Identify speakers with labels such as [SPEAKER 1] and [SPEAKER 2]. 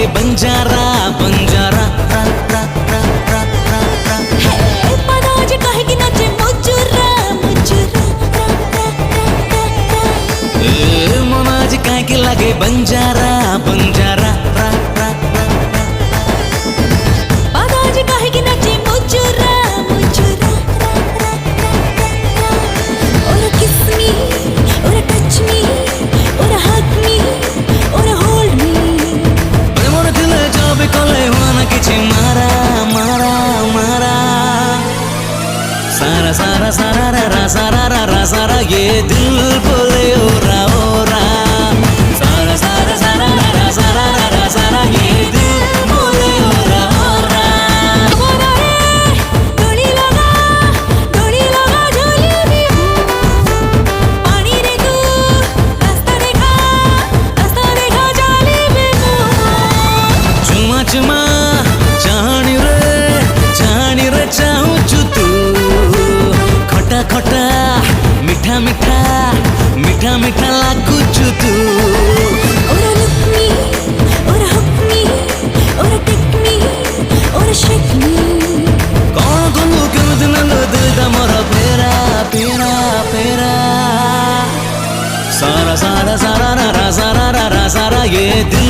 [SPEAKER 1] लागे बंजारा बंजारा रा रा रा रा रा रा।
[SPEAKER 2] हे पदाज काहे कि नाचे मुजुरा मुजुरा रा रा रा रा।
[SPEAKER 1] ए मनाज काहे कि लागे बंजारा बंजारा रा रा रा रा।
[SPEAKER 2] पदाज काहे कि नाचे मुजुरा मुजुरा रा रा रा रा। और किस मी और टच मी और हग मी और होल्ड मी।
[SPEAKER 1] प्रेमर दिले जाबे कले हुआना किछि मारा मारा मारा। सारा सारा सारा रा रा सारा रा रा सारा ये दिल बोले ओरा ओरा। सारा सारा सारा रा रा सारा रा रा सारा ये दिल बोले ओरा ओरा।
[SPEAKER 2] बोला रे डोली लगा झोली में पानी रे तू रास्ता देखा जाली में
[SPEAKER 1] चुमा चुमा जानी रे चाहूँ चु तू। खटा खटा मीठा मीठा मीठा मीठा लागू चु तू।
[SPEAKER 2] और look me और hook me और take me और shake me।
[SPEAKER 1] कौन कहलु केମିତି ନେଲୁ ଦିଲଟା ମୋର ଫେରା ଫେରା ଫେରା। सारा सारा सारा रा रा सारा रा रा सारा ये दिल